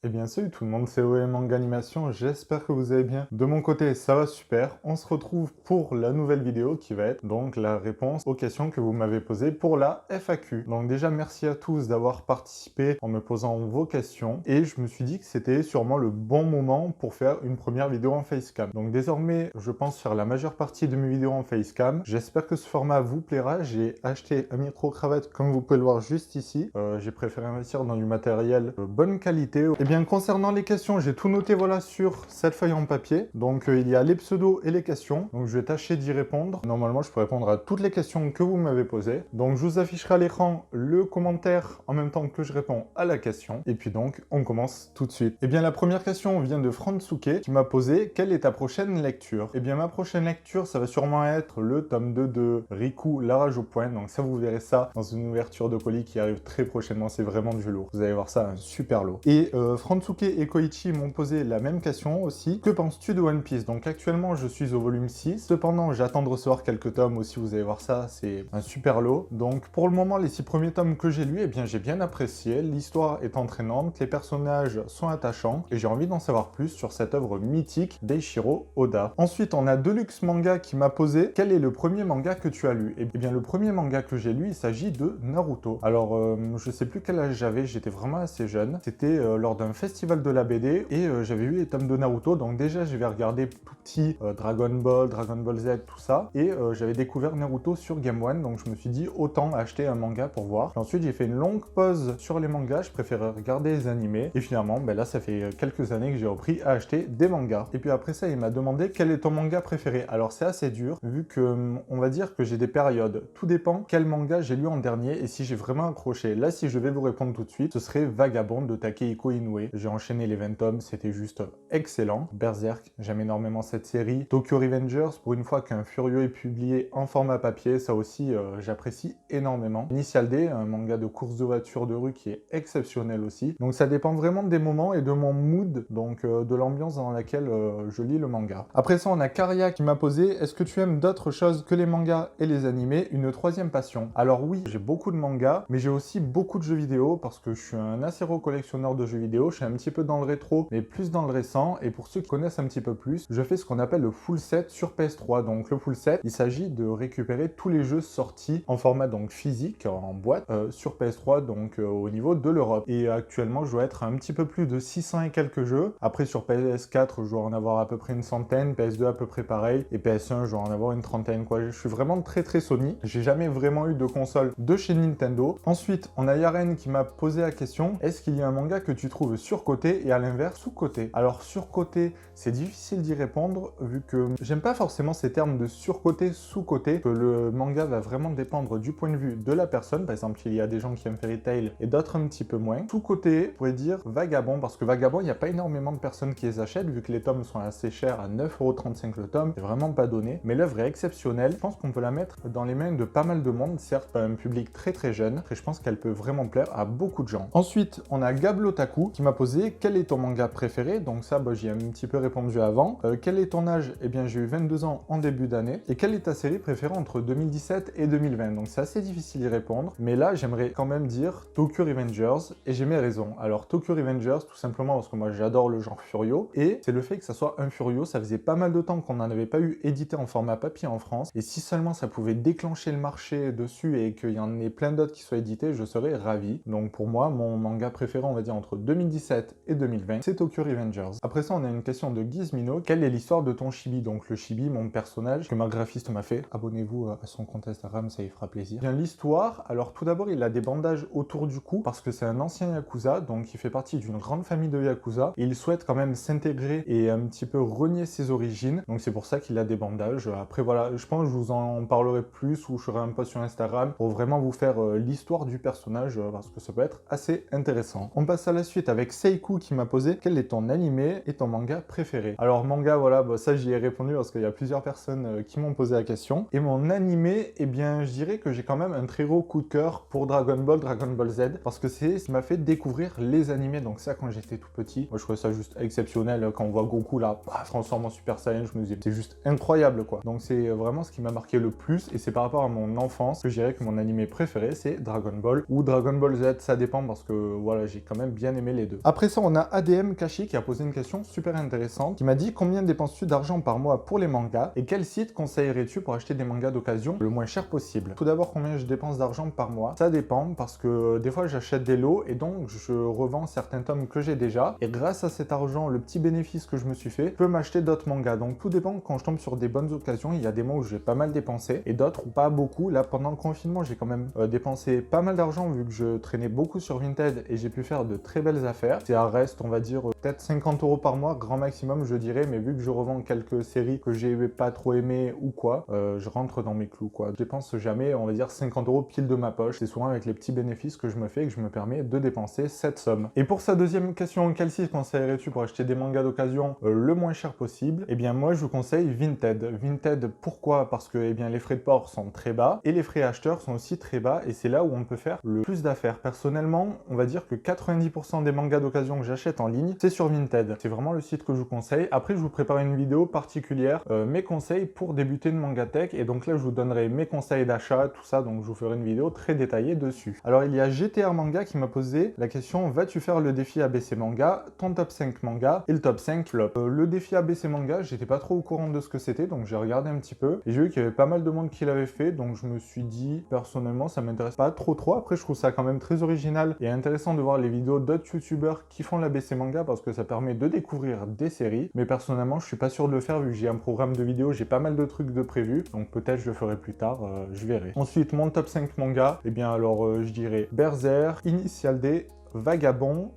Eh bien salut tout le monde, c'est OM Manga Animation, j'espère que vous allez bien. De mon côté, ça va super. On se retrouve pour la nouvelle vidéo qui va être donc la réponse aux questions que vous m'avez posées pour la FAQ. Donc déjà, merci à tous d'avoir participé en me posant vos questions. Et je me suis dit que c'était sûrement le bon moment pour faire une première vidéo en facecam. Donc désormais, je pense faire la majeure partie de mes vidéos en facecam. J'espère que ce format vous plaira. J'ai acheté un micro-cravate comme vous pouvez le voir juste ici. J'ai préféré investir dans du matériel de bonne qualité. Et bien, concernant les questions, j'ai tout noté voilà sur cette feuille en papier. Donc, il y a les pseudos et les questions. Donc, je vais tâcher d'y répondre. Normalement, je peux répondre à toutes les questions que vous m'avez posées. Donc, je vous afficherai à l'écran le commentaire en même temps que je réponds à la question. Et puis donc, on commence tout de suite. Et bien, la première question vient de Fransuke qui m'a posé « Quelle est ta prochaine lecture ?» Et bien, ma prochaine lecture, ça va sûrement être le tome 2 de Riku, la rage au poing. Donc ça, vous verrez ça dans une ouverture de colis qui arrive très prochainement. C'est vraiment du lourd. Vous allez voir ça, un super lot. Et Fransuke et Koichi m'ont posé la même question aussi. Que penses-tu de One Piece? Donc actuellement, je suis au volume 6. Cependant, j'attends de recevoir quelques tomes aussi. Vous allez voir ça, c'est un super lot. Donc pour le moment, les 6 premiers tomes que j'ai lus, eh bien j'ai bien apprécié. L'histoire est entraînante, les personnages sont attachants et j'ai envie d'en savoir plus sur cette œuvre mythique d'Eiichiro Oda. Ensuite, on a Deluxe Manga qui m'a posé quel est le premier manga que tu as lu? Eh bien le premier manga que j'ai lu, il s'agit de Naruto. Alors je sais plus quel âge j'avais, j'étais vraiment assez jeune. C'était lors d'un festival de la BD et j'avais eu les tomes de Naruto. Donc déjà j'avais regardé tout petit Dragon Ball, Dragon Ball Z, tout ça. Et j'avais découvert Naruto sur Game One. Donc je me suis dit autant acheter un manga pour voir. Et ensuite j'ai fait une longue pause sur les mangas. Je préférais regarder les animés. Et finalement ben là ça fait quelques années que j'ai repris à acheter des mangas. Et puis après ça il m'a demandé quel est ton manga préféré. Alors c'est assez dur vu que on va dire que j'ai des périodes. Tout dépend quel manga j'ai lu en dernier et si j'ai vraiment accroché. Là si je vais vous répondre tout de suite, ce serait Vagabond de Takehiko Inoue. J'ai enchaîné les 20 tomes, c'était juste excellent. Berserk, j'aime énormément cette série. Tokyo Revengers, pour une fois qu'un Furio est publié en format papier, ça aussi j'apprécie énormément. Initial D, un manga de course de voiture de rue qui est exceptionnel aussi. Donc ça dépend vraiment des moments et de mon mood, donc de l'ambiance dans laquelle je lis le manga. Après ça, on a Karia qui m'a posé « Est-ce que tu aimes d'autres choses que les mangas et les animés? Une troisième passion ?» Alors oui, j'ai beaucoup de mangas, mais j'ai aussi beaucoup de jeux vidéo parce que je suis un assez gros collectionneur de jeux vidéo. Je suis un petit peu dans le rétro, mais plus dans le récent. Et pour ceux qui connaissent un petit peu plus, je fais ce qu'on appelle le full set sur PS3. Donc le full set, il s'agit de récupérer tous les jeux sortis en format donc physique, en boîte, sur PS3, donc au niveau de l'Europe. Et actuellement, je dois être un petit peu plus de 600 et quelques jeux. Après, sur PS4, je dois en avoir à peu près une centaine, PS2 à peu près pareil, et PS1, je dois en avoir une trentaine, quoi. Je suis vraiment très Sony. J'ai jamais vraiment eu de console de chez Nintendo. Ensuite, on a Yaren qui m'a posé la question, est-ce qu'il y a un manga que tu trouves surcoté et à l'inverse sous-coté? Alors surcoté, c'est difficile d'y répondre vu que j'aime pas forcément ces termes de surcoté, sous-coté, que le manga va vraiment dépendre du point de vue de la personne. Par exemple, il y a des gens qui aiment Fairy Tail et d'autres un petit peu moins. Sous-coté, je pourrais dire Vagabond, parce que Vagabond, il n'y a pas énormément de personnes qui les achètent vu que les tomes sont assez chers, à 9,35 € le tome, c'est vraiment pas donné. Mais l'œuvre est exceptionnelle. Je pense qu'on peut la mettre dans les mains de pas mal de monde, certes pas un public très jeune, et je pense qu'elle peut vraiment plaire à beaucoup de gens. Ensuite, on a Gablotaku qui m'a posé quel est ton manga préféré? Donc ça, j'y ai un petit peu répondu avant. Quel est ton âge? Eh bien, j'ai eu 22 ans en début d'année. Et quelle est ta série préférée entre 2017 et 2020? Donc c'est assez difficile d'y répondre. Mais là, j'aimerais quand même dire Tokyo Revengers, et j'ai mes raisons. Alors Tokyo Revengers, tout simplement parce que moi j'adore le genre Furio, et c'est le fait que ça soit un Furio, ça faisait pas mal de temps qu'on n'en avait pas eu édité en format papier en France, et si seulement ça pouvait déclencher le marché dessus et qu'il y en ait plein d'autres qui soient édités, je serais ravi. Donc pour moi, mon manga préféré, on va dire entre 2017 et 2020, c'est Tokyo Revengers. Après ça, on a une question de Gizmino. Quelle est l'histoire de ton chibi? Donc le chibi, mon personnage que ma graphiste m'a fait. Abonnez-vous à son compte Instagram, ça y fera plaisir. Bien l'histoire, alors tout d'abord, il a des bandages autour du cou parce que c'est un ancien Yakuza, donc il fait partie d'une grande famille de Yakuza et il souhaite quand même s'intégrer et un petit peu renier ses origines. Donc c'est pour ça qu'il a des bandages. Après voilà, je pense que je vous en parlerai plus ou je ferai un post sur Instagram pour vraiment vous faire l'histoire du personnage parce que ça peut être assez intéressant. On passe à la suite avec Seiku qui m'a posé « Quel est ton animé et ton manga préféré ?» Alors manga, voilà, bah, ça j'y ai répondu parce qu'il y a plusieurs personnes qui m'ont posé la question. Et mon animé, eh bien je dirais que j'ai quand même un très gros coup de cœur pour Dragon Ball Z, parce que c'est ce qui m'a fait découvrir les animés. Donc ça, quand j'étais tout petit, moi je trouvais ça juste exceptionnel. Quand on voit Goku là, transforme en Super Saiyan, je me disais c'est juste incroyable quoi. Donc c'est vraiment ce qui m'a marqué le plus, et c'est par rapport à mon enfance que je dirais que mon animé préféré c'est Dragon Ball ou Dragon Ball Z, ça dépend, parce que voilà, j'ai quand même bien aimé les deux. Après ça, on a ADM Kashi qui a posé une question super intéressante, qui m'a dit: combien dépenses-tu d'argent par mois pour les mangas et quel site conseillerais-tu pour acheter des mangas d'occasion le moins cher possible? Tout d'abord, combien je dépense d'argent par mois? Ça dépend, parce que des fois j'achète des lots et donc je revends certains tomes que j'ai déjà, et grâce à cet argent, le petit bénéfice que je me suis fait, je peux m'acheter d'autres mangas. Donc tout dépend. Quand je tombe sur des bonnes occasions, il y a des mois où j'ai pas mal dépensé et d'autres où pas beaucoup. Là, pendant le confinement, j'ai quand même dépensé pas mal d'argent vu que je traînais beaucoup sur Vinted et j'ai pu faire de très belles affaires. Ça reste, on va dire, peut-être 50 € par mois, grand maximum je dirais, mais vu que je revends quelques séries que j'ai pas trop aimées ou quoi, je rentre dans mes clous quoi. Je dépense jamais, on va dire, 50 € pile de ma poche. C'est souvent avec les petits bénéfices que je me fais et que je me permets de dépenser cette somme. Et pour sa deuxième question, quel site conseillerais-tu pour acheter des mangas d'occasion le moins cher possible? Eh bien moi je vous conseille Vinted. Vinted, pourquoi? Parce que eh bien, les frais de port sont très bas et les frais acheteurs sont aussi très bas, et c'est là où on peut faire le plus d'affaires. Personnellement, on va dire que 90% des mangas d'occasion que j'achète en ligne, c'est sur Vinted. C'est vraiment le site que je vous conseille. Après, je vous prépare une vidéo particulière, mes conseils pour débuter une mangatech, et donc là, je vous donnerai mes conseils d'achat, tout ça, donc je vous ferai une vidéo très détaillée dessus. Alors, il y a GTR Manga qui m'a posé la question: vas-tu faire le défi ABC Manga, ton top 5 manga et le top 5 flop? Le défi ABC Manga, j'étais pas trop au courant de ce que c'était, donc j'ai regardé un petit peu, et j'ai vu qu'il y avait pas mal de monde qui l'avait fait, donc je me suis dit, personnellement, ça m'intéresse pas trop. Après, je trouve ça quand même très original et intéressant de voir les vidéos d'autres youtubeurs qui font l'ABC Manga, parce que ça permet de découvrir des séries, mais personnellement, je suis pas sûr de le faire vu que j'ai un programme de vidéos, j'ai pas mal de trucs de prévus, donc peut-être je le ferai plus tard, je verrai. Ensuite, mon top 5 manga, eh bien alors, je dirais Berserk, Initial D, Vagabond,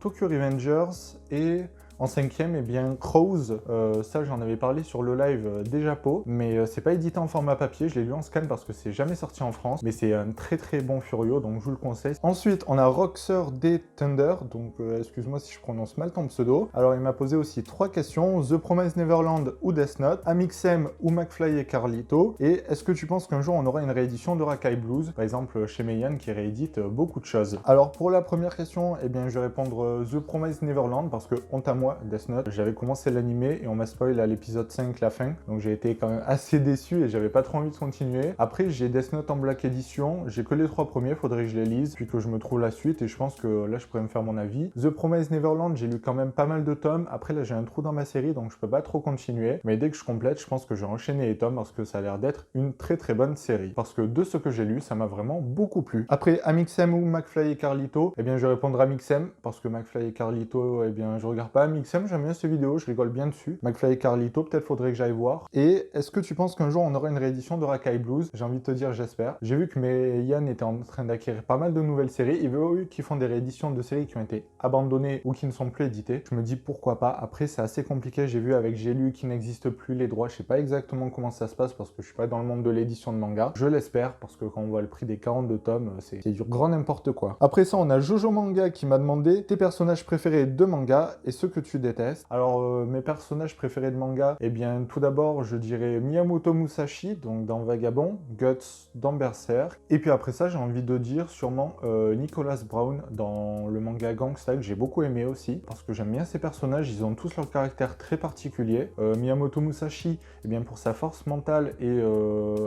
Tokyo Revengers, et en cinquième, eh bien, Crows, ça j'en avais parlé sur le live des Japos, mais c'est pas édité en format papier, je l'ai lu en scan parce que c'est jamais sorti en France, mais c'est un très très bon Furio, donc je vous le conseille. Ensuite, on a Roxer D Thunder, donc excuse-moi si je prononce mal ton pseudo. Alors il m'a posé aussi 3 questions: The Promised Neverland ou Death Note, Amixem ou McFly et Carlito, et est-ce que tu penses qu'un jour on aura une réédition de Rakai Blues, par exemple chez Meian qui réédite beaucoup de choses. Alors pour la première question, eh bien je vais répondre The Promised Neverland, parce que honte à moi, Death Note, j'avais commencé l'animé et on m'a spoil à l'épisode 5 la fin, donc j'ai été quand même assez déçu et j'avais pas trop envie de continuer. Après, j'ai Death Note en Black Edition, j'ai que les 3 premiers, faudrait que je les lise puis que je me trouve la suite, et je pense que là je pourrais me faire mon avis. The Promised Neverland, j'ai lu quand même pas mal de tomes. Après là j'ai un trou dans ma série, donc je peux pas trop continuer, mais dès que je complète, je pense que je vais enchaîner les tomes parce que ça a l'air d'être une très très bonne série, parce que de ce que j'ai lu, ça m'a vraiment beaucoup plu. Après, Amixem ou McFly et Carlito, eh bien je vais répondre Amixem, parce que McFly et Carlito, eh bien je regarde pas Amixem, j'aime bien ces vidéos, je rigole bien dessus. McFly et Carlito, peut-être faudrait que j'aille voir. Et est-ce que tu penses qu'un jour on aura une réédition de Rakai Blues? J'ai envie de te dire j'espère. J'ai vu que Meian était en train d'acquérir pas mal de nouvelles séries, il veut qu'ils font des rééditions de séries qui ont été abandonnées ou qui ne sont plus éditées. Je me dis pourquoi pas. Après c'est assez compliqué, j'ai vu avec J'ai lu qui n'existe plus les droits, je sais pas exactement comment ça se passe parce que je suis pas dans le monde de l'édition de manga. Je l'espère, parce que quand on voit le prix des 42 tomes, c'est du grand n'importe quoi. Après ça, on a Jojo Manga qui m'a demandé tes personnages préférés de manga et ceux que tu détestes. Alors mes personnages préférés de manga, eh bien tout d'abord je dirais Miyamoto Musashi, donc dans Vagabond, Guts dans Berserk, et puis après ça j'ai envie de dire sûrement Nicholas Brown dans le manga Gangsta, que j'ai beaucoup aimé aussi, parce que j'aime bien ces personnages, ils ont tous leur caractère très particulier. Miyamoto Musashi, eh bien pour sa force mentale et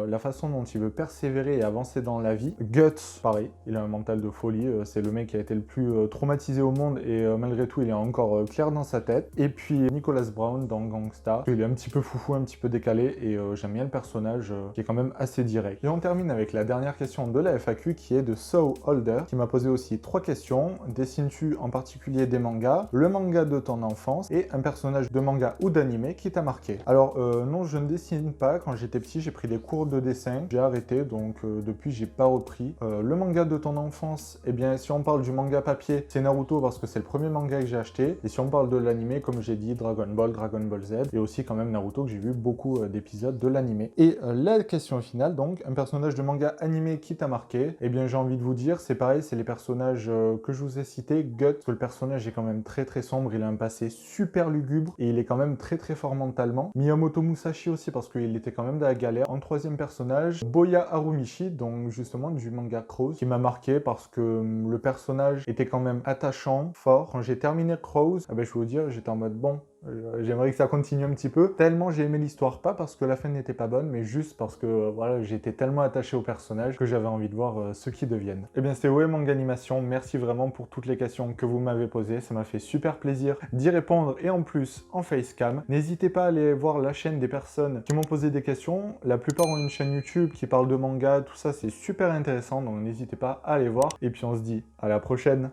la façon dont il veut persévérer et avancer dans la vie. Guts, pareil, il a un mental de folie, c'est le mec qui a été le plus traumatisé au monde, et malgré tout il est encore clair dans sa tête. Et puis Nicholas Brown dans Gangsta, il est un petit peu foufou, un petit peu décalé, et j'aime bien le personnage qui est quand même assez direct. Et on termine avec la dernière question de la FAQ qui est de So Holder, qui m'a posé aussi 3 questions. Dessines-tu en particulier des mangas, le manga de ton enfance et un personnage de manga ou d'anime qui t'a marqué? Alors non, je ne dessine pas. Quand j'étais petit, j'ai pris des cours de dessin, j'ai arrêté, donc depuis j'ai pas repris. Le manga de ton enfance, eh bien si on parle du manga papier, c'est Naruto parce que c'est le premier manga que j'ai acheté, et si on parle de l'anime, comme j'ai dit, Dragon Ball, Dragon Ball Z, et aussi quand même Naruto, que j'ai vu beaucoup d'épisodes de l'anime. Et la question finale, donc, un personnage de manga animé qui t'a marqué, eh bien j'ai envie de vous dire, c'est pareil, c'est les personnages que je vous ai cités, Guts, parce que le personnage est quand même très très sombre, il a un passé super lugubre, et il est quand même très très fort mentalement. Miyamoto Musashi aussi, parce qu'il était quand même dans la galère. En troisième personnage, Boya Harumichi, donc justement du manga Crows, qui m'a marqué parce que le personnage était quand même attachant, fort. Quand j'ai terminé Crows, je vais vous dire, j'étais en mode bon, j'aimerais que ça continue un petit peu. Tellement j'ai aimé l'histoire, pas parce que la fin n'était pas bonne, mais juste parce que voilà, j'étais tellement attaché au personnage que j'avais envie de voir ce qu'ils deviennent. Eh bien c'était Manga Animation, merci vraiment pour toutes les questions que vous m'avez posées, ça m'a fait super plaisir d'y répondre et en plus en facecam. N'hésitez pas à aller voir la chaîne des personnes qui m'ont posé des questions, la plupart ont une chaîne YouTube qui parle de manga, tout ça c'est super intéressant, donc n'hésitez pas à aller voir et puis on se dit à la prochaine.